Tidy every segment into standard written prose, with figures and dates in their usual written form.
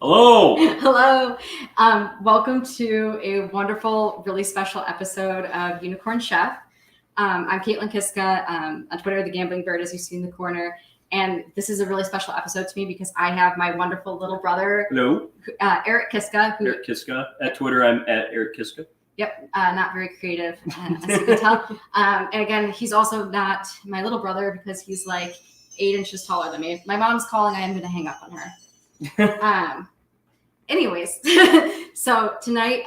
Hello. Hello. Welcome to a wonderful, really special episode of Unicorn Chef. I'm Caitlin Kiska, on Twitter, the Gambling Bird, as you see in the corner. And this is a really special episode to me because I have my wonderful little brother, Hello. Eric Kiska. Eric Kiska. At Twitter, I'm at Eric Kiska. Yep, not very creative, as you can tell. And again, he's also not my little brother because he's like 8 inches taller than me. My mom's calling. I am going to hang up on her. Anyways, so tonight,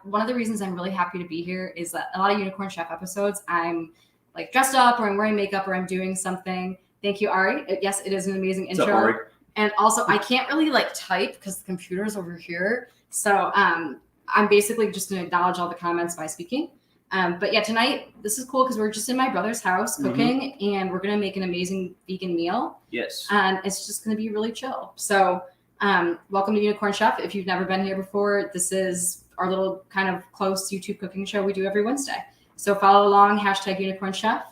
one of the reasons I'm really happy to be here is that a lot of Unicorn Chef episodes, I'm like dressed up or I'm wearing makeup or I'm doing something. Thank you, Ari. Yes, it is an amazing intro. What's up, Ari? And also, I can't really like type because the computer's over here. So I'm basically just going to acknowledge all the comments by speaking. But yeah, tonight, this is cool because we're just in my brother's house cooking and we're going to make an amazing vegan meal. Yes. And it's just going to be really chill. So welcome to Unicorn Chef. If you've never been here before, this is our little kind of close YouTube cooking show we do every Wednesday. So follow along, hashtag Unicorn Chef.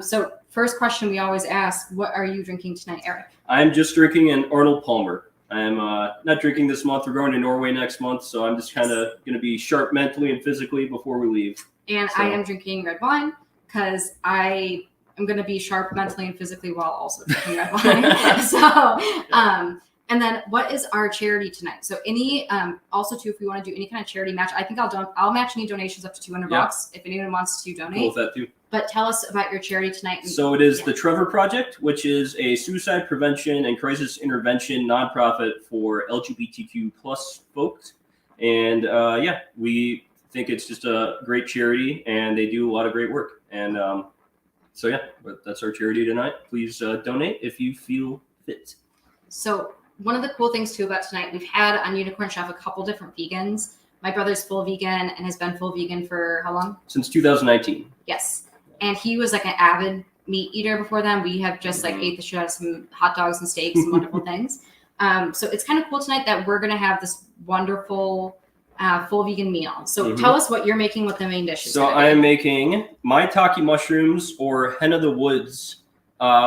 So first question we always ask, what are you drinking tonight, Eric? I'm just drinking an Arnold Palmer. I'm not drinking this month. We're going to Norway next month, so I'm just kind of going to be sharp mentally and physically before we leave. And I am drinking red wine because I am going to be sharp mentally and physically while also drinking red wine. And then what is our charity tonight? So any, also too, if we want to do any kind of charity match, I think I'll match any donations up to $200 if anyone wants to donate. Cool with that too. But tell us about your charity tonight. So it is the Trevor Project, which is a suicide prevention and crisis intervention nonprofit for LGBTQ plus folks. And we think it's just a great charity and they do a lot of great work. And but that's our charity tonight. Please donate if you feel fit. So one of the cool things too about tonight, we've had on Unicorn Chef a couple different vegans. My brother's full vegan and has been full vegan for how long? Since 2019. Yes. And he was like an avid meat eater before then. We have just like ate the shit out of some hot dogs and steaks and wonderful things. So it's kind of cool tonight that we're going to have this wonderful full vegan meal. So tell us what you're making with the main dishes. So I am making maitake mushrooms or hen of the woods,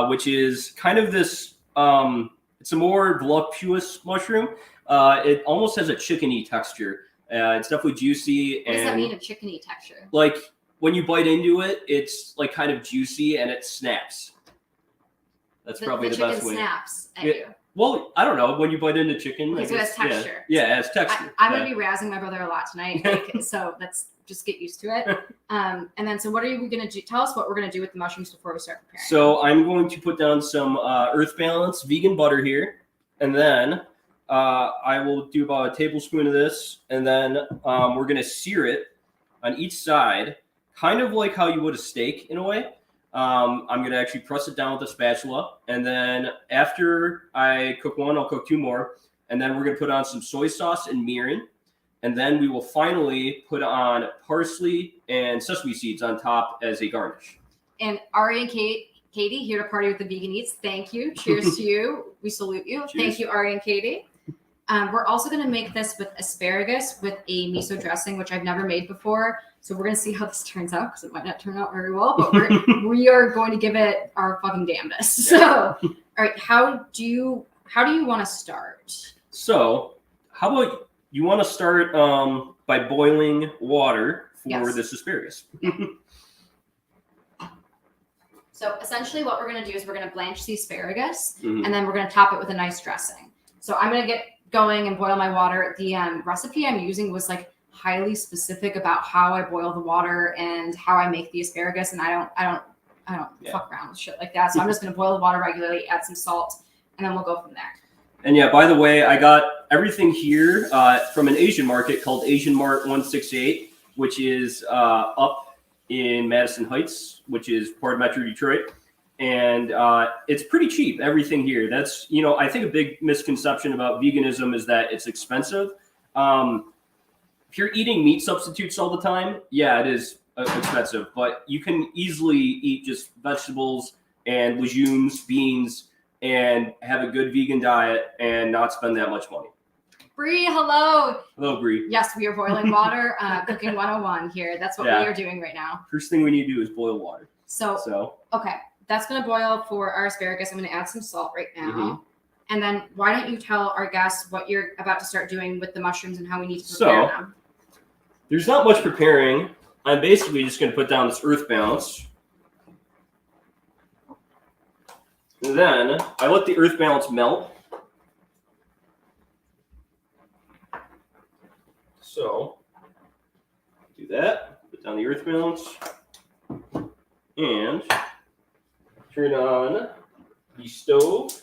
which is kind of this, it's a more voluptuous mushroom. It almost has a chickeny texture. It's definitely juicy. What does that mean, a chickeny texture? Like when you bite into it, it's like kind of juicy and it snaps. That's probably the best way. Snaps at you. Well, I don't know. When you bite into chicken, so it has texture. Yeah, it has texture. I'm going to be razzing my brother a lot tonight, so let's just get used to it. And then, so what are we going to do? Tell us what we're going to do with the mushrooms before we start preparing. So I'm going to put down some Earth Balance vegan butter here, and then I will do about a tablespoon of this, and then we're going to sear it on each side, kind of like how you would a steak in a way. I'm going to actually press it down with a spatula. And then after I cook one, I'll cook two more. And then we're going to put on some soy sauce and mirin. And then we will finally put on parsley and sesame seeds on top as a garnish. And Ari and Katie here to party with the Vegan Eats. Thank you. Cheers to you. We salute you. Cheers. Thank you, Ari and Katie. We're also going to make this with asparagus with a miso dressing, which I've never made before. So we're going to see how this turns out because it might not turn out very well, but we are going to give it our fucking damnedest. So, all right, how do you want to start? So how about you want to start by boiling water for this asparagus? So essentially what we're going to do is we're going to blanch the asparagus and then we're going to top it with a nice dressing. So I'm going to get going and boil my water. The recipe I'm using was like highly specific about how I boil the water and how I make the asparagus, and I don't fuck around with shit like that. So I'm just going to boil the water regularly, add some salt, and then we'll go from there. And yeah, by the way, I got everything here from an Asian market called Asian Mart 168, which is up in Madison Heights, which is part of Metro Detroit. And it's pretty cheap, everything here. That's, I think a big misconception about veganism is that it's expensive. If you're eating meat substitutes all the time, yeah, it is expensive, but you can easily eat just vegetables and legumes, beans, and have a good vegan diet and not spend that much money. Bree, hello. Hello, Bree. Yes, we are boiling water, cooking 101 here. That's what we are doing right now. First thing we need to do is boil water. So okay. that's going to boil for our asparagus. I'm going to add some salt right now. Mhm. And then why don't you tell our guests what you're about to start doing with the mushrooms and how we need to prepare them? There's not much preparing. I'm basically just going to put down this earth balance. And then I let the earth balance melt. So, do that. Put down the earth balance. And turn on the stove.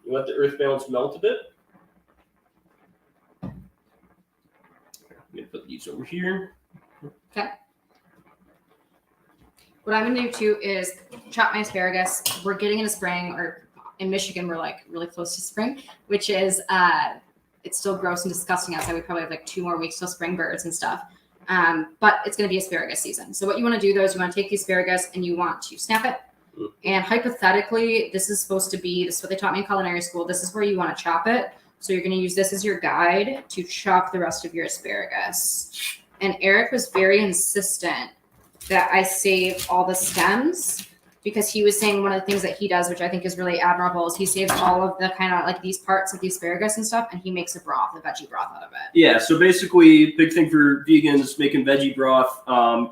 You let the earth balance melt a bit. I'm going to put these over here. Okay. What I'm going to do too is chop my asparagus. We're getting into spring, or in Michigan, we're like really close to spring, which is, it's still gross and disgusting outside. We probably have like 2 more weeks till spring birds and stuff. But it's going to be asparagus season. So what you want to do though is you want to take the asparagus and you want to snap it. And hypothetically, this is supposed to be, this is what they taught me in culinary school. This is where you want to chop it. So you're going to use this as your guide to chop the rest of your asparagus. And Eric was very insistent that I save all the stems, because he was saying one of the things that he does, which I think is really admirable, is he saves all of the kind of like these parts of the asparagus and stuff, and he makes a broth, a veggie broth out of it. Yeah, so basically, big thing for vegans making veggie broth,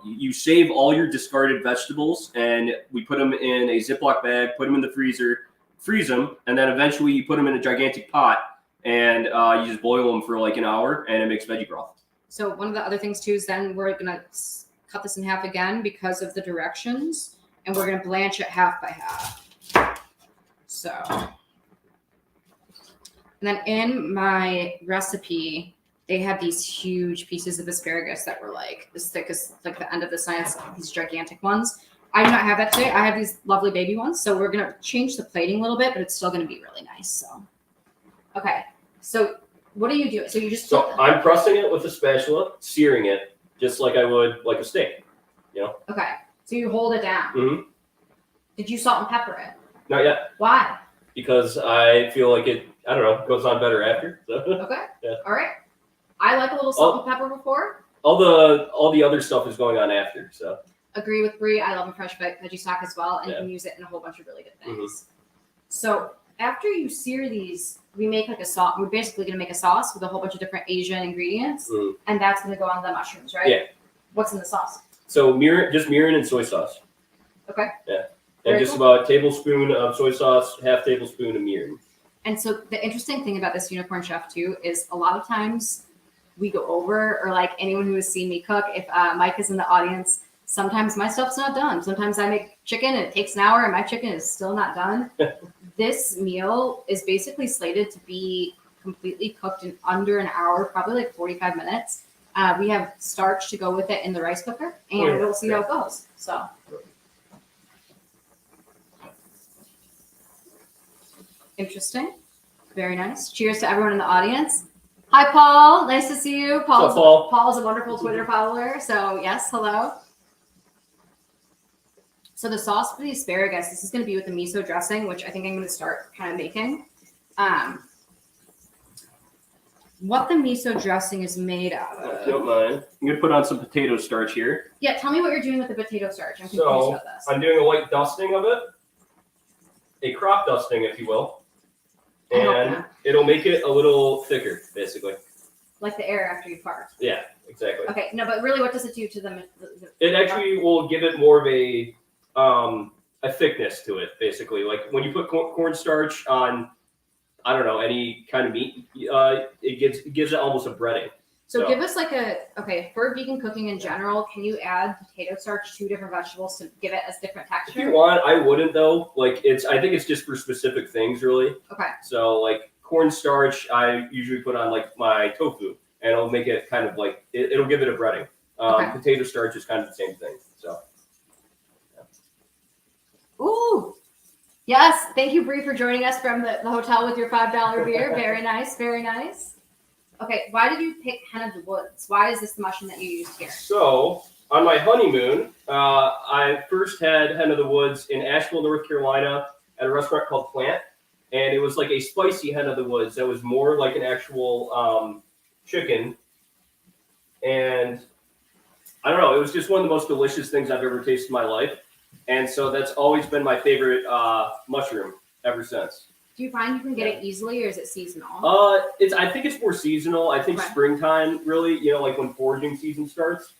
you save all your discarded vegetables, and we put them in a Ziploc bag, put them in the freezer, freeze them, and then eventually you put them in a gigantic pot, and you just boil them for like an hour, and it makes veggie broth. So one of the other things too is then we're going to cut this in half again because of the directions, and we're going to blanch it half by half. So, and then in my recipe, they had these huge pieces of asparagus that were like as thick as like the end of the science, these gigantic ones. I do not have that today. I have these lovely baby ones. So we're going to change the plating a little bit, but it's still going to be really nice. So, okay. So what do you do? So you just I'm pressing it with a spatula, searing it just like I would like a steak. You know? Okay. So you hold it down. Mm-hmm. Did you salt and pepper it? Not yet. Why? Because I feel like it, I don't know, goes on better after. So. Okay. Yeah. All right. I like a little salt and pepper before. All the other stuff is going on after. So. Agree with Brie. I love a fresh veggie stock as well, and you can use it in a whole bunch of really good things. Mm-hmm. So after you sear these, we make like a sauce. We're basically going to make a sauce with a whole bunch of different Asian ingredients, and that's going to go on the mushrooms, right? Yeah. What's in the sauce? So mirin and soy sauce. Okay. Yeah. And just about a tablespoon of soy sauce, half tablespoon of mirin. And so the interesting thing about this unicorn chef too is a lot of times we go over, or like anyone who has seen me cook, if Mike is in the audience, sometimes my stuff's not done. Sometimes I make chicken and it takes an hour and my chicken is still not done. This meal is basically slated to be completely cooked in under an hour, probably like 45 minutes. We have starch to go with it in the rice cooker, and we'll see how it goes. So, interesting. Very nice. Cheers to everyone in the audience. Hi, Paul. Nice to see you. Paul's a wonderful Twitter follower. So, yes, hello. So the sauce for the asparagus, this is going to be with the miso dressing, which I think I'm going to start kind of making. What the miso dressing is made out of. If you don't mind. I'm going to put on some potato starch here. Yeah, tell me what you're doing with the potato starch. I'm confused about this. I'm doing a light dusting of it. A crop dusting, if you will. And it'll make it a little thicker, basically. Like the air after you fart. Yeah, exactly. Okay, no, but really what does it do to the it actually will give it more of a thickness to it, basically. Like when you put cornstarch on, I don't know, any kind of meat, it gives it almost a breading. So give us like for vegan cooking in general, can you add potato starch to different vegetables to give it a different texture? If you want, I wouldn't though. Like I think it's just for specific things, really. Okay. So like cornstarch, I usually put on like my tofu, and it'll make it kind of like it'll give it a breading. Potato starch is kind of the same thing. So. Yeah. Ooh. Yes, thank you, Brie, for joining us from the hotel with your $5 beer. Very nice, very nice. Okay, why did you pick Hen of the Woods? Why is this the mushroom that you used here? So, on my honeymoon, I first had Hen of the Woods in Asheville, North Carolina, at a restaurant called Plant, and it was like a spicy Hen of the Woods that was more like an actual chicken, and I don't know, it was just one of the most delicious things I've ever tasted in my life. And so that's always been my favorite mushroom ever since. Do you find you can get it easily, or is it seasonal? I think it's more seasonal. I think springtime, really, like when foraging season starts.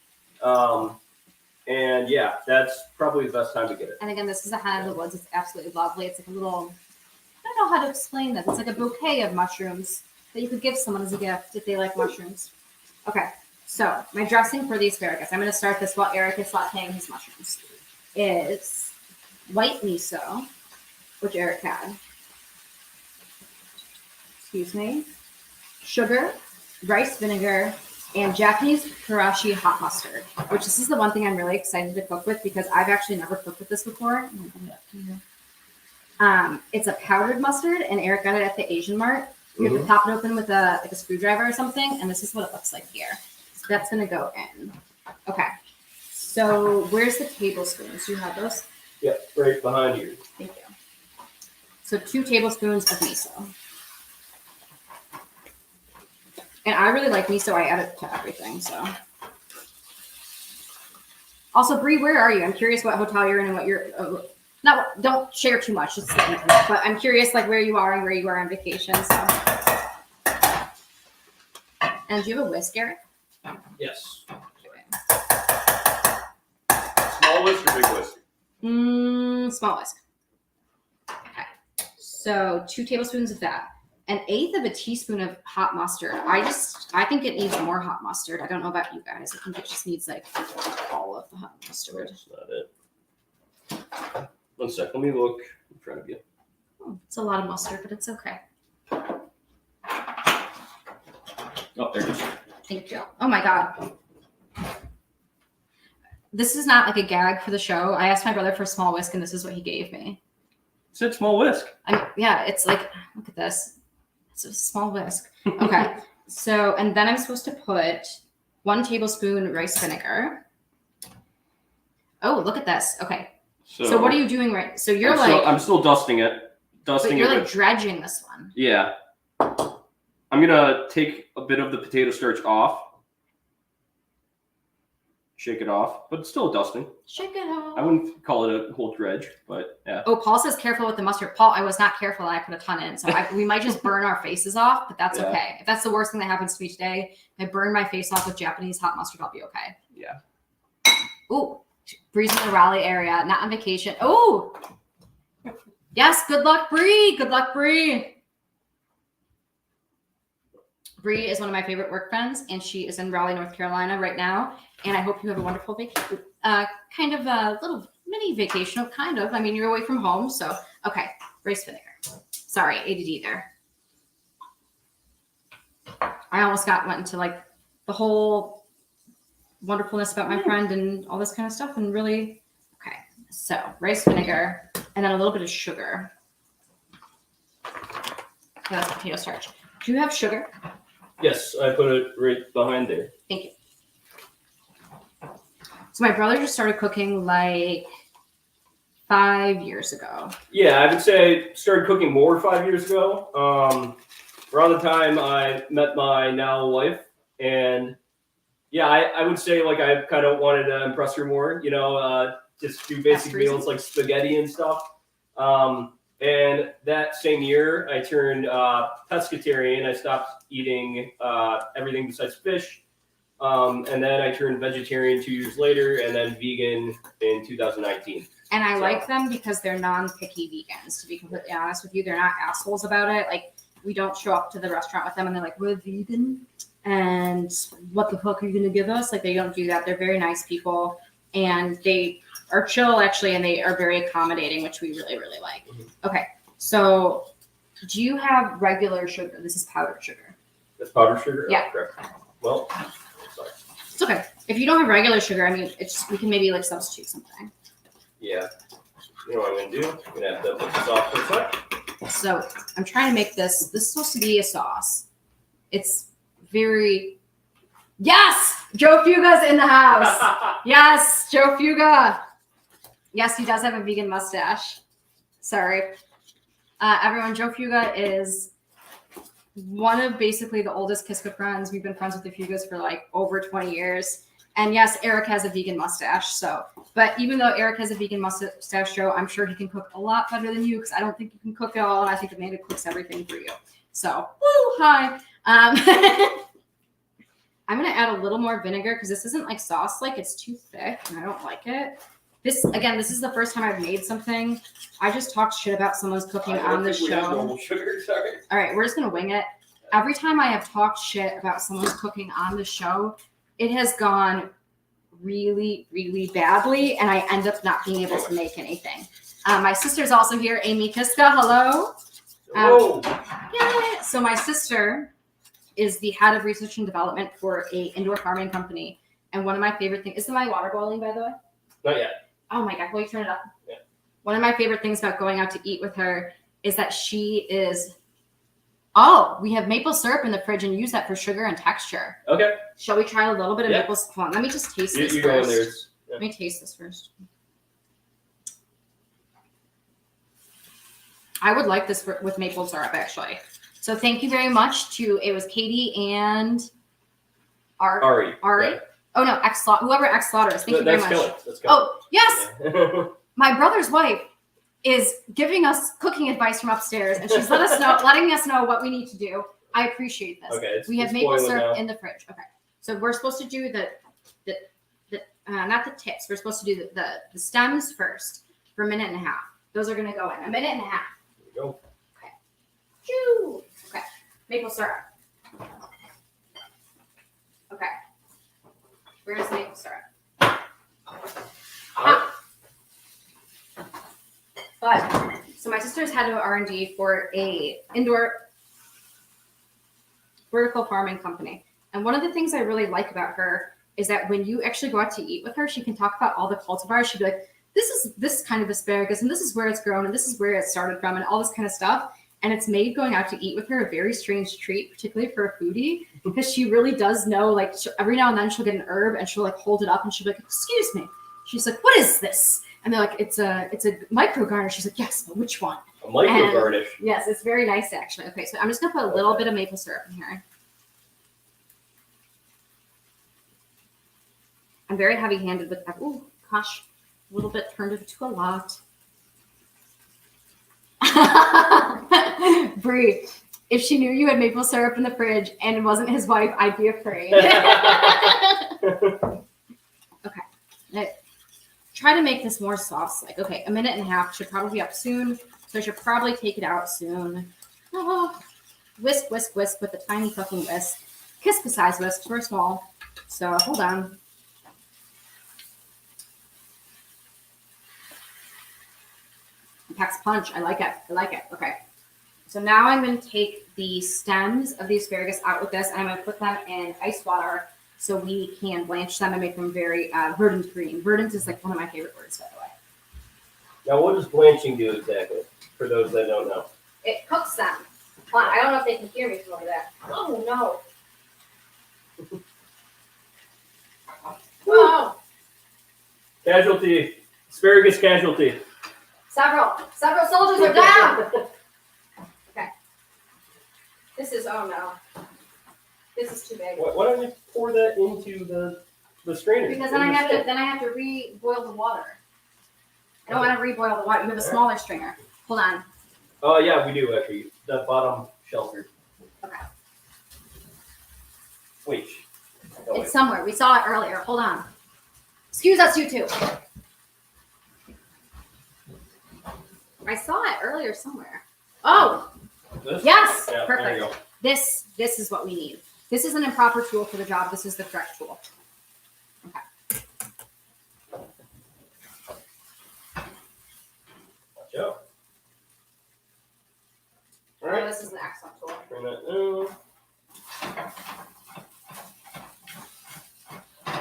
And yeah, that's probably the best time to get it. And again, this is a Hen of the Woods. It's absolutely lovely. It's like a little, I don't know how to explain this. It's like a bouquet of mushrooms that you could give someone as a gift if they like mushrooms. Okay, so my dressing for the asparagus, I'm going to start this while Eric is sauteing his mushrooms, is white miso, which Eric had. Excuse me. Sugar, rice vinegar, and Japanese karashi hot mustard, which this is the one thing I'm really excited to cook with because I've actually never cooked with this before. It's a powdered mustard, and Eric got it at the Asian Mart. You have to pop it open with a screwdriver or something, and this is what it looks like here. So that's going to go in. Okay. So where's the tablespoons? Do you have those? Yep, right behind you. Thank you. So 2 tablespoons of miso. And I really like miso. I add it to everything. So, also, Bree, where are you? I'm curious what hotel you're in and what you're. Don't share too much. It's the internet, but I'm curious, like where you are and where you are on vacation. So, and do you have a whisk, Eric? Yes. Small whisk or big whisk? Small whisk. Okay. So 2 tablespoons of that. 1/8 of a teaspoon of hot mustard. I think it needs more hot mustard. I don't know about you guys. I think it just needs like all of the hot mustard. That's not it. 1 sec. Let me look in front of you. Oh, it's a lot of mustard, but it's okay. Oh, there it is. Thank you. Oh my God. This is not like a gag for the show. I asked my brother for a small whisk, and this is what he gave me. It said small whisk. Yeah, it's like, look at this. It's a small whisk. Okay. So, and then I'm supposed to put 1 tablespoon rice vinegar. Oh, look at this. Okay. So what are you doing right? So you're I'm still dusting it. But you're like dredging this one. Yeah. I'm going to take a bit of the potato starch off. Shake it off, but it's still dusting. Shake it off. I wouldn't call it a whole dredge, but yeah. Oh, Paul says careful with the mustard. Paul, I was not careful. I put a ton in, so we might just burn our faces off, but that's okay. If that's the worst thing that happens to me today, if I burn my face off with Japanese hot mustard, I'll be okay. Yeah. Ooh, Bree's in the Raleigh area, not on vacation. Oh, yes. Good luck, Bree. Good luck, Bree. Bree is one of my favorite work friends, and she is in Raleigh, North Carolina right now. And I hope you have a wonderful vacation. Kind of a little mini vacation, kind of. I mean, you're away from home, so okay. Rice vinegar. Sorry, ADD there. I almost went into like the whole wonderfulness about my friend and all this kind of stuff, and really, okay. So rice vinegar, and then a little bit of sugar. That's potato starch. Do you have sugar? Yes, I put it right behind there. Thank you. So my brother just started cooking like 5 years ago. Yeah, I would say I started cooking more 5 years ago. Around the time I met my now wife, and yeah, I would say like I kind of wanted to impress her more. Just do basic meals like spaghetti and stuff. And that same year, I turned pescatarian. I stopped eating everything besides fish. And then I turned vegetarian 2 years later, and then vegan in 2019. And I like them because they're non-picky vegans. To be completely honest with you, they're not assholes about it. Like, we don't show up to the restaurant with them and they're like, we're vegan, and what the fuck are you going to give us? Like, they don't do that. They're very nice people, and they are chill, actually, and they are very accommodating, which we really, really like. Mm-hmm. Okay, so do you have regular sugar? This is powdered sugar. That's powdered sugar? Yeah. Oh, correct. Well, sorry. It's okay. If you don't have regular sugar, I mean, we can maybe like substitute something. Yeah. You know what I'm going to do? I'm going to have to put this off for a sec. So I'm trying to make this. This is supposed to be a sauce. It's very... Yes! Joe Fuga's in the house. Yes, Joe Fuga. Yes, he does have a vegan mustache. Sorry. Everyone, Joe Fuga is one of basically the oldest Kiska friends. We've been friends with the Fugas for like over 20 years. And yes, Eric has a vegan mustache. So, but even though Eric has a vegan mustache, Joe, I'm sure he can cook a lot better than you because I don't think you can cook at all. And I think Amanda cooks everything for you. So, woo, hi. I'm going to add a little more vinegar because this isn't like sauce, like it's too thick and I don't like it. This is the first time I've made something. I just talked shit about someone's cooking on the show. Sugar, sorry. All right, we're just going to wing it. Every time I have talked shit about someone's cooking on the show, it has gone really, really badly, and I end up not being able to make anything. My sister's also here, Amy Kiska. Hello. Yeah. So my sister is the head of research and development for a indoor farming company. And one of my favorite things, is my water boiling, by the way? Not yet. Oh my God, will you turn it up? Yeah. One of my favorite things about going out to eat with her is that she is, we have maple syrup in the fridge and use that for sugar and texture. Okay. Shall we try a little bit of maple syrup? Hold on, let me just taste this you first. go in there. Yeah. Let me taste this first. I would like this with maple syrup, actually. So thank you very much it was Katie and Ari. Yeah. Oh no, whoever X Slaughter is. Thank you very much. That's Oh, yes. Yeah. My brother's wife is giving us cooking advice from upstairs, and she's letting us know what we need to do. I appreciate this. Okay. We have maple syrup in the fridge. Okay. So we're supposed to do the not the tips. We're supposed to do the stems first for a minute and a half. Those are going to go in a minute and a half. There you go. Okay. Choo. Okay. Maple syrup. Okay. Where's the maple syrup? But so my sister's head of R&D for a indoor vertical farming company. And one of the things I really like about her is that when you actually go out to eat with her, she can talk about all the cultivars. She'd be like, this is this kind of asparagus, and this is where it's grown, and this is where it started from, and all this kind of stuff. And it's made going out to eat with her a very strange treat, particularly for a foodie, because she really does know, like, every now and then she'll get an herb and she'll like hold it up and she'll be like, excuse me. She's like, what is this? And they're like, it's a micro garnish. She's like, yes, but which one? A micro garnish. Yes, it's very nice actually. Okay, so I'm just gonna put a little bit of maple syrup in here. I'm very heavy-handed with that. Oh gosh, a little bit turned into a lot. Bree, if she knew you had maple syrup in the fridge and it wasn't his wife, I'd be afraid. Okay. Now, try to make this more sauce-like. Okay, a minute and a half should probably be up soon, so I should probably take it out soon. Oh, whisk, whisk, whisk with a tiny fucking whisk. Kiska size whisks, we're small. So hold on. It packs a punch. I like it. I like it. Okay. So now I'm going to take the stems of the asparagus out with this, and I'm going to put them in ice water so we can blanch them and make them very verdant green. Verdant is like one of my favorite words, by the way. Now, what does blanching do exactly, for those that don't know? It cooks them. Well, I don't know if they can hear me from over there. Oh, no. Whoa. Casualty. Asparagus casualty. Several soldiers are down. Okay. This is, oh no. This is too big. Why don't you pour that into the strainer? Because then I have to re-boil the water. I don't want to re-boil the water. You have a smaller strainer. Hold on. Oh yeah, we do actually. The bottom shelter. Okay. Wait. It's somewhere. We saw it earlier. Hold on. Excuse us, you two. I saw it earlier somewhere. Oh, This? yes, Yeah, perfect. there you go. This is what we need. This is an improper tool for the job. This is the correct tool. Okay. Watch out. All Oh, right. this is an excellent tool. Bring that down. All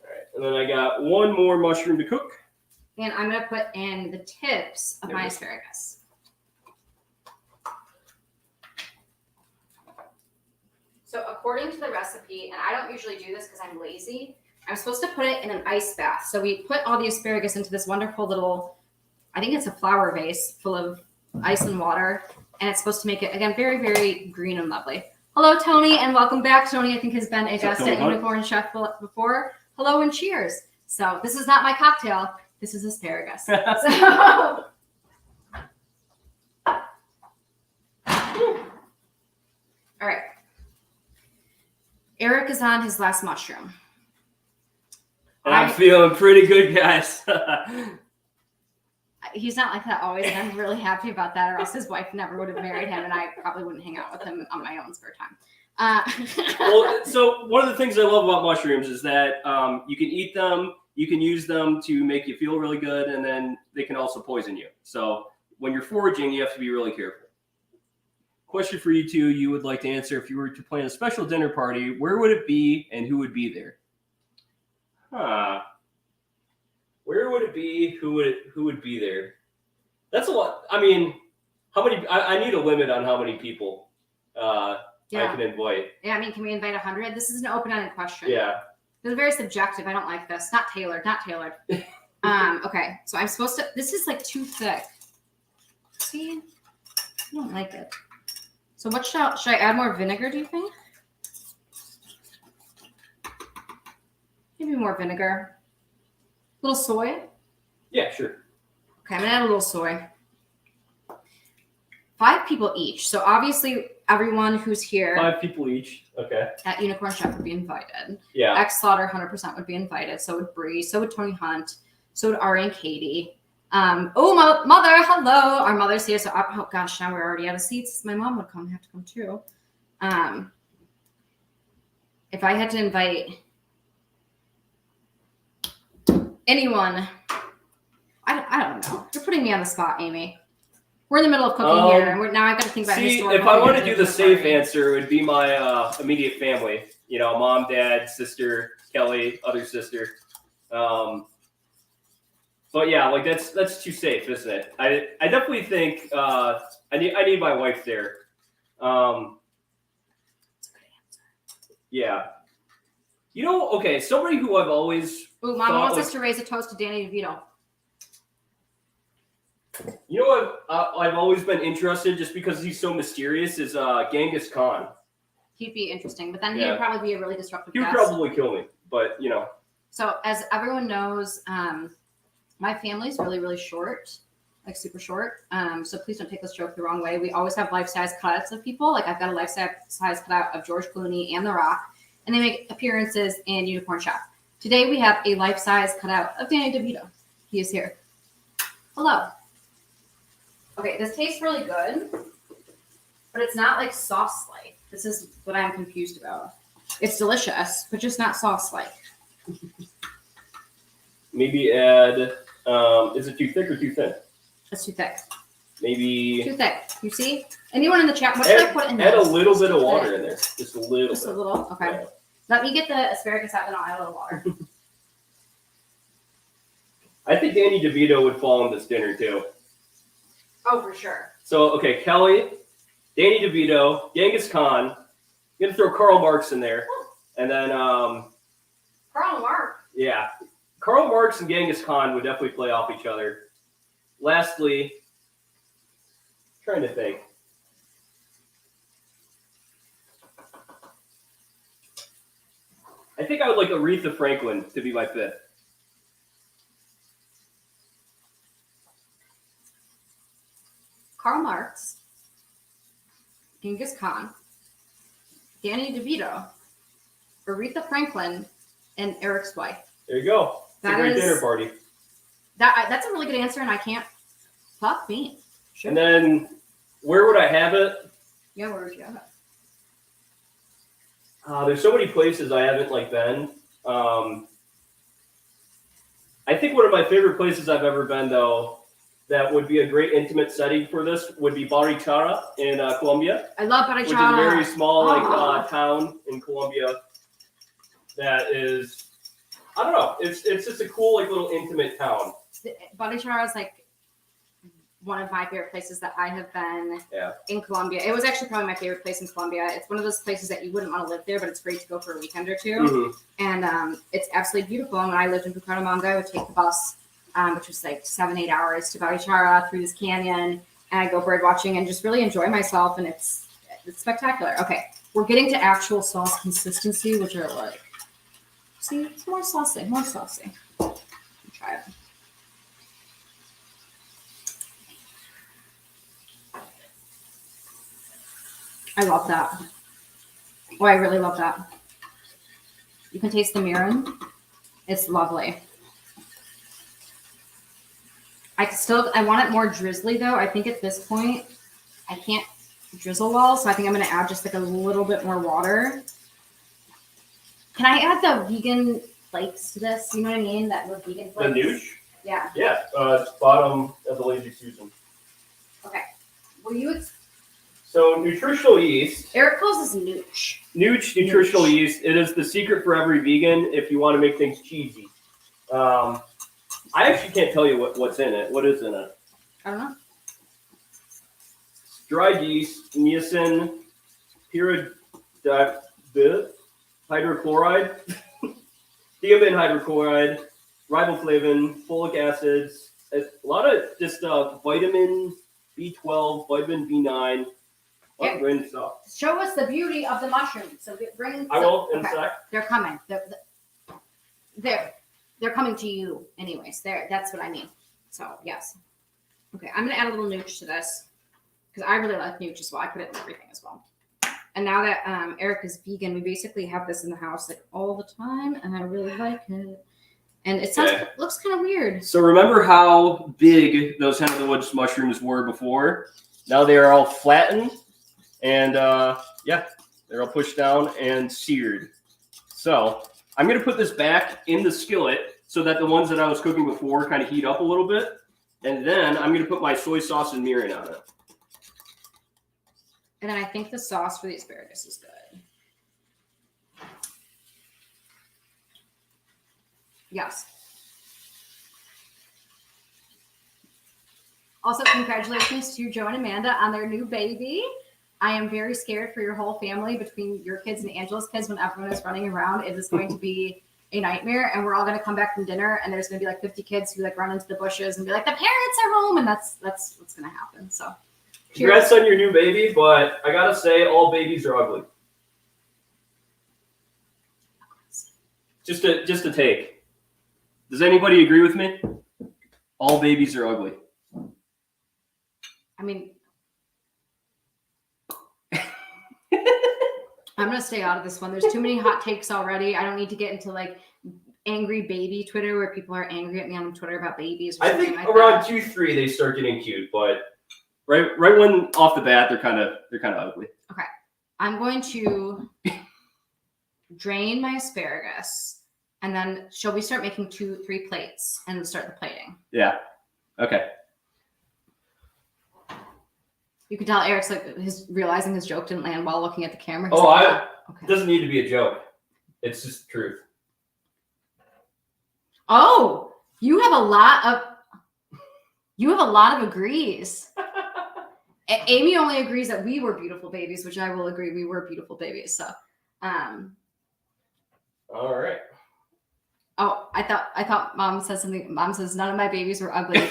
right, and then I got one more mushroom to cook. And I'm going to put in the tips of my asparagus. So according to the recipe, and I don't usually do this because I'm lazy, I'm supposed to put it in an ice bath. So we put all the asparagus into this wonderful little, I think it's a flower vase full of ice and water. And it's supposed to make it, again, very, very green and lovely. Hold Hello, Tony, and welcome back. Tony, I think, has been a guest Tony at Hunt? Unicorn Chef before. Hello and cheers. So this is not my cocktail. This is asparagus. So, all right. Eric is on his last mushroom. And I'm feeling pretty good, guys. He's not like that always, and I'm really happy about that, or else his wife never would have married him, and I probably wouldn't hang out with him on my own spare time. Well, so one of the things I love about mushrooms is that you can eat them, you can use them to make you feel really good, and then they can also poison you. So when you're foraging, you have to be really careful. Question for you two, you would like to answer: if you were to plan a special dinner party, where would it be and who would be there? Where would it be? Who would be there? That's a lot. I mean, how many? I need a limit on how many people I can invite. Yeah, I mean, can we invite 100? This is an open-ended question. Yeah. This is very subjective. I don't like this. Not tailored. Okay, so I'm supposed to. This is like too thick. See, I don't like it. So what should I add more vinegar? Do you think? Maybe more vinegar. A little soy. Yeah, sure. Okay, I'm gonna add a little soy. 5 people each. So obviously everyone who's here 5 people each. Okay. at Unicorn Chef would be invited. Yeah. X Slaughter 100% would be invited. So would Bree. So would Tony Hunt. So would Ari and Katie. Mother, hello. Our mother's here. So oh gosh, now we're already out of seats. My mom would come. Have to come too. If I had to invite anyone, I don't know. You're putting me on the spot, Amy. We're in the middle of cooking here, and now I've got to think about if I want to do the safe answer, it would be my immediate family. You know, mom, dad, sister, Kelly, other sister. But yeah, like that's too safe, isn't it? I definitely think I need my wife there. Yeah. You know, okay, somebody who I've always Mama wants us to raise a toast to Danny DeVito. You know what I've always been interested, just because he's so mysterious, is Genghis Khan. He'd be interesting, but then he'd probably be a really disruptive He would guest. probably kill me, but you know. So as everyone knows, my family's really, really short, like super short. So please don't take this joke the wrong way. We always have life-size cutouts of people. Like I've got a life-size cutout of George Clooney and The Rock, and they make appearances in Unicorn Chef. Today we have a life-size cutout of Danny DeVito. He is here. Hello. Okay, this tastes really good, but it's not like sauce-like. This is what I'm confused about. It's delicious, but just not sauce-like. Maybe add, is it too thick or too thin? It's too thick. Maybe. Too thick. You see? Anyone in the chat, what should I put in there? Add a little bit of water in there. Just a little Just bit. a little? Okay. Yeah. Let me get the asparagus out and I'll add a little water. I think Danny DeVito would fall on this dinner too. Oh, for sure. So, okay, Kelly, Danny DeVito, Genghis Khan. You're going to throw Karl Marx in there. And then, Karl Marx. yeah, Karl Marx and Genghis Khan would definitely play off each other. Lastly, trying to think. I think I would like Aretha Franklin to be my 5th. Karl Marx, Genghis Khan, Danny DeVito, Aretha Franklin, and Eric's wife. There you go. It's a great dinner party. That's a really good answer, and I can't. Fuck me. Sure. And then, where would I have it? Yeah, where would you have it? There's so many places I haven't been. I think one of my favorite places I've ever been, though, that would be a great intimate setting for this would be Barichara in Colombia. I love Barichara. Which is a very small town in Colombia that is, I don't know, it's just a cool little intimate town. Barichara is one of my favorite places that I have been Yeah. in Colombia. It was actually probably my favorite place in Colombia. It's one of those places that you wouldn't want to live there, but it's great to go for a weekend or two. Mm-hmm. And it's absolutely beautiful. And when I lived in Bucaramanga, I would take the bus, which was 7-8 hours to Barichara through this canyon, and I go bird watching and just really enjoy myself. And it's spectacular. Okay, we're getting to actual sauce consistency, which are like, see, it's more saucy, more saucy. Try it. I love that. Oh, I really love that. You can taste the mirin. It's lovely. I want it more drizzly though. I think at this point, I can't drizzle well, so I think I'm going to add just like a little bit more water. Can I add the vegan flakes to this? You know what I mean? That with vegan flakes. The nooch? Yeah. Yeah. Bottom of the Lazy Susan. Okay. Will you? So nutritional yeast. Eric calls this nooch. Nooch nutritional yeast. It is the secret for every vegan if you want to make things cheesy. I actually can't tell you what's in it. What is in it? I don't know. Dried yeast, niacin, hydrochloride, thiamine hydrochloride, riboflavin, folic acids, a lot of just vitamin B12, vitamin B9, random stuff. Show us the beauty of the mushrooms. So bring. I will in a sec. They're coming. They're coming to you, anyways. That's what I mean. So yes. Okay, I'm gonna add a little nooch to this because I really like nooch as well. I put it in everything as well. And now that Eric is vegan, we basically have this in the house like all the time, and I really like it. And it looks kind of weird. So remember how big those Hen of the Woods mushrooms were before? Now they are all flattened, and yeah, they're all pushed down and seared. So I'm going to put this back in the skillet so that the ones that I was cooking before kind of heat up a little bit. And then I'm going to put my soy sauce and mirin on it. And then I think the sauce for the asparagus is good. Yes. Also, congratulations to Joe and Amanda on their new baby. I am very scared for your whole family between your kids and Angela's kids when everyone is running around. It is going to be a nightmare, and we're all going to come back from dinner, and there's going to be like 50 kids who like run into the bushes and be like, the parents are home, and that's what's going to happen. So, cheers. Congrats on your new baby, but I gotta say, all babies are ugly. Just a take. Does anybody agree with me? All babies are ugly. I mean, I'm going to stay out of this one. There's too many hot takes already. I don't need to get into like angry baby Twitter where people are angry at me on Twitter about babies. Or I think like around 2-3 they start getting cute, but right when off the bat they're kind of ugly. Okay, I'm going to drain my asparagus, and then shall we start making 2-3 plates and start the plating? Yeah. Okay. You can tell Eric's like realizing his joke didn't land while looking at the camera. It doesn't need to be a joke. It's just the truth. Oh, you have a lot of agrees. Amy only agrees that we were beautiful babies, which I will agree we were beautiful babies. So, all right. Oh, I thought Mom said something. Mom says none of my babies were ugly.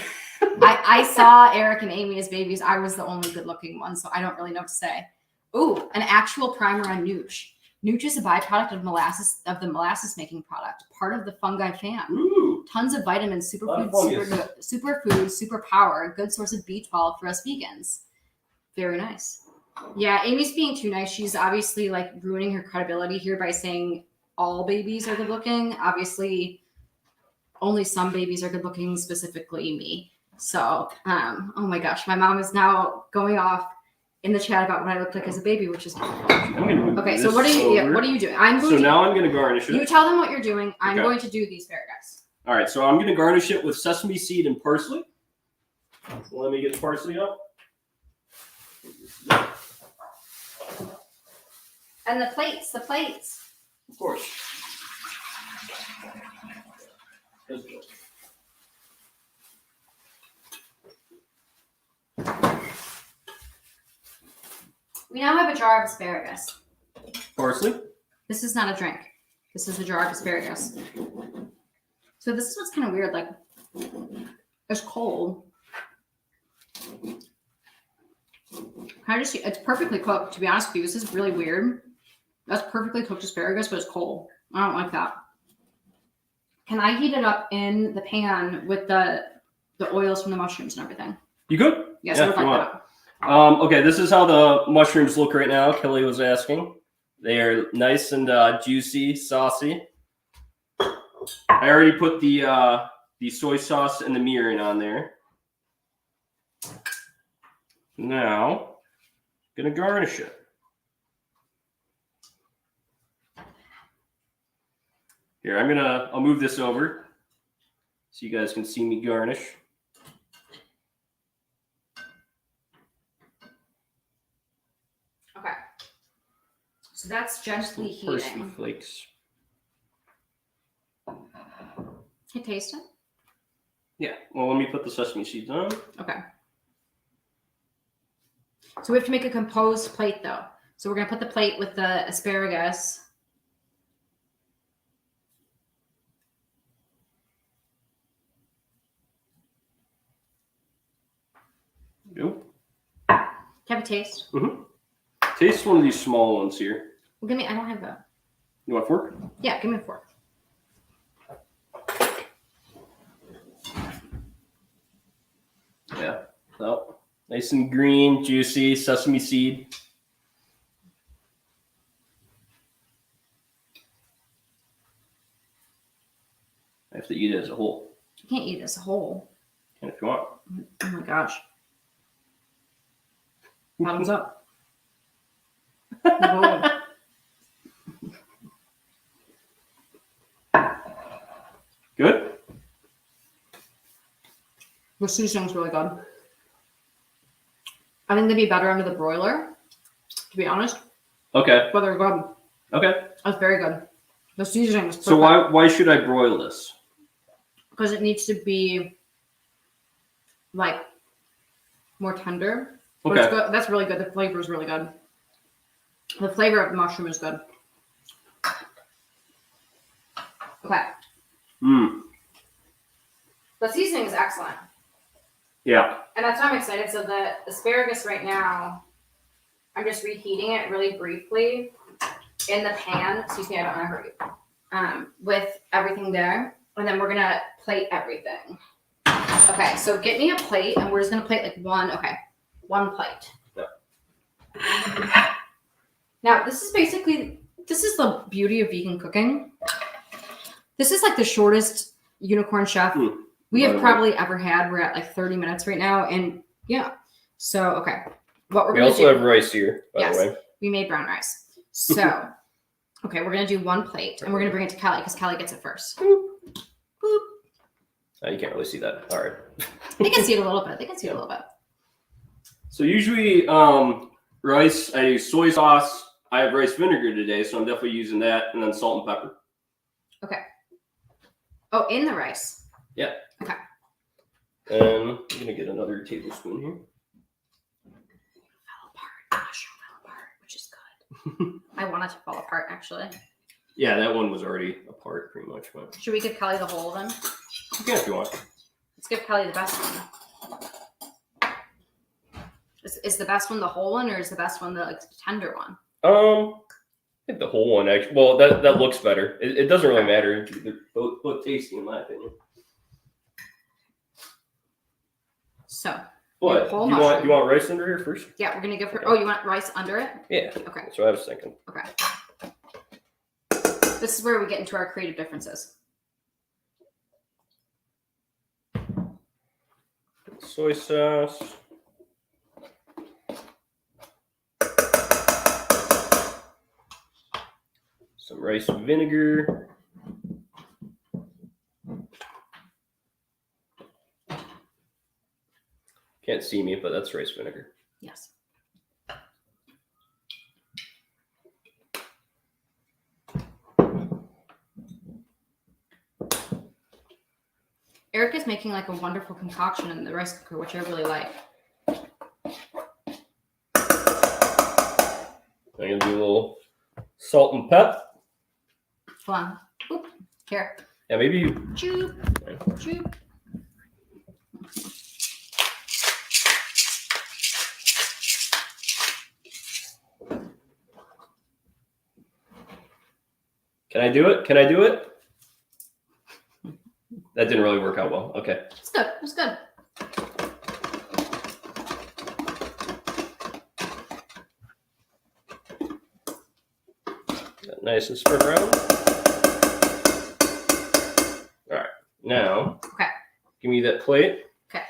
I saw Eric and Amy as babies. I was the only good-looking one, so I don't really know what to say. Ooh, an actual primer on nooch. Nooch is a byproduct of the molasses making product, part of the fungi fam. Ooh. Tons of vitamins, superfood, super power, a good source of B12 for us vegans. Very nice. Yeah, Amy's being too nice. She's obviously like ruining her credibility here by saying all babies are good looking. Obviously, only some babies are good looking, specifically me. So, oh my gosh, my mom is now going off in the chat about what I looked like as a baby, which is okay. So what are you doing? Now I'm going to garnish it. You tell them what you're doing. I'm going to do the asparagus. All right, so I'm going to garnish it with sesame seed and parsley. Let me get the parsley up. And the plates. Of course. We now have a jar of asparagus. Parsley? This is not a drink. This is a jar of asparagus. So this is what's kind of weird. Like, it's cold. It's perfectly cooked, to be honest with you. This is really weird. That's perfectly cooked asparagus, but it's cold. I don't like that. Can I heat it up in the pan with the oils from the mushrooms and everything? You good? Yes, Yeah, I would if you like want. that. Okay, this is how the mushrooms look right now. Kelly was asking. They are nice and juicy, saucy. I already put the soy sauce and the mirin on there. Now, gonna garnish it. Here, I'll move this over so you guys can see me garnish. Okay. So that's gently Parsley heating. flakes. Can you taste it? Yeah. Well, let me put the sesame seeds on. Okay. So we have to make a composed plate though. So we're gonna put the plate with the asparagus. Nope. Can I have a taste? Mm-hmm. Taste one of these small ones here. Well, I don't have that. You want a fork? Yeah, give me a fork. Yeah. So, nice and green, juicy, sesame seed. I have to eat it as a whole. You can't eat this whole. And if you want. Oh my gosh. Bottoms up. Whoa. Good? The seasoning's really good. I think they'd be better under the broiler, to be honest. Okay. But they're good. Okay. That's very good. The seasoning is perfect. So why should I broil this? Because it needs to be like more tender. But Okay. it's good. That's really good. The flavor is really good. The flavor of the mushroom is good. Okay. Mmm. The seasoning is excellent. Yeah. And that's why I'm excited. So the asparagus right now, I'm just reheating it really briefly in the pan. Excuse me, I don't want to hurt you. With everything there. And then we're going to plate everything. Okay, so get me a plate, and we're just going to plate like one plate. Yeah. Now, this is the beauty of vegan cooking. This is like the shortest unicorn chef we have probably ever had. We're at like 30 minutes right now. And yeah, so, okay. What we're We going to do. also have rice here, by the way. We made brown rice. So, okay, we're going to do one plate, and we're going to bring it to Kelly because Kelly gets it first. Boop. Boop. You can't really see that. All right. They can see it a little bit. So usually rice, I use soy sauce. I have rice vinegar today, so I'm definitely using that, and then salt and pepper. Okay. Oh, in the rice. Yeah. Okay. And I'm going to get another tablespoon here. Fell apart. The mushroom fell apart, which is good. I want it to fall apart, actually. Yeah, that one was already apart pretty much. But Should we give Kelly the whole then? you can if you want. Let's give Kelly the best one. Is the best one the whole one, or is the best one the tender one? I think the whole one actually. Well, that looks better. It doesn't really matter. They're both tasty in my opinion. So. What? You want rice under here first? Yeah, we're gonna give her. Oh, you want rice under it? Yeah. Okay. That's what I was thinking. Okay. This is where we get into our creative differences. Soy sauce. Some rice vinegar. Can't see me, but that's rice vinegar. Yes. Eric is making like a wonderful concoction in the rice cooker, which I really like. I'm gonna do a little salt and pep. Hold on. Oop. Here. Yeah, maybe. Choop. Choop. Can I do it? Can I do it? That didn't really work out well. Okay. It's good. It's good. Nice and spread around. All right. Now, Okay. give me that plate. Okay.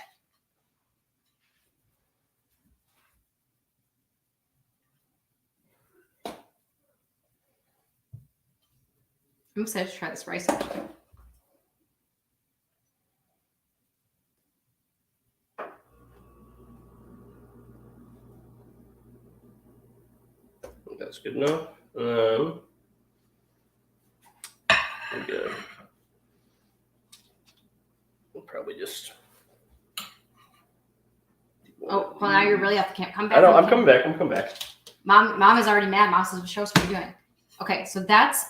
I'm excited to try this rice actually. That's good enough. We're good. We'll probably just. Oh, well, now you're really at the camp. Come back. I know. I'm coming back. I'm coming back. Mom is already mad. Mom says, "Show us what you're doing." Okay, so that's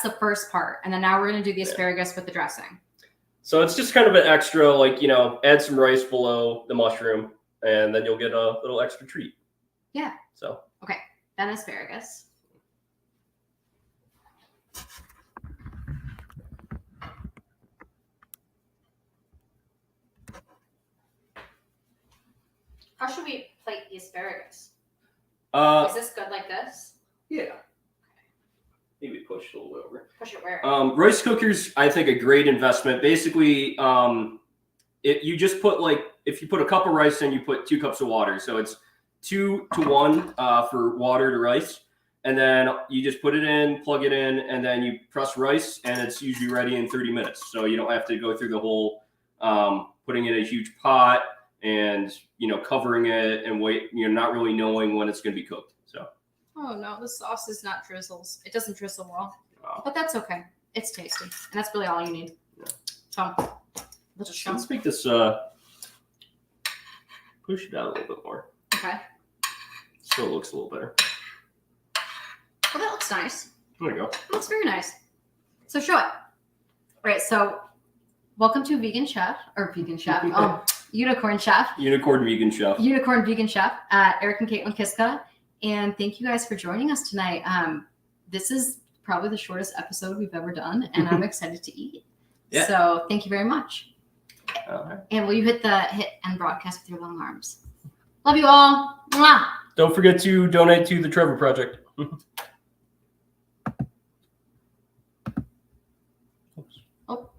the first part, and then now we're gonna do the asparagus with the dressing. So it's just kind of an extra, like, add some rice below the mushroom, and then you'll get a little extra treat. Yeah. So. Okay, then asparagus. How should we plate the asparagus? Is this good like this? Yeah. Maybe push it a little bit over. Push it where? Rice cookers, I think, a great investment. Basically, you just put if you put a cup of rice in, you put 2 cups of water. So it's 2 to 1 for water to rice. And then you just put it in, plug it in, and then you press rice, and it's usually ready in 30 minutes. So you don't have to go through the whole putting in a huge pot and covering it and wait. You're not really knowing when it's going to be cooked. So. Oh no, the sauce is not drizzles. It doesn't drizzle well, Wow. but that's okay. It's tasty, and that's really all you need. Yeah. So we'll just show. Let's make this push it out a little bit more. Okay. So it looks a little better. Well, that looks nice. There we go. That looks very nice. So show it. All right. So welcome to Vegan Chef. Unicorn Chef. Unicorn Vegan Chef. Unicorn Vegan Chef at Eric and Caitlin Kiska. And thank you guys for joining us tonight. This is probably the shortest episode we've ever done, and I'm excited to eat. Yeah. So thank you very much. All right. And will you hit end broadcast with your long arms? Love you all. Mwah! Don't forget to donate to the Trevor Project. Oh.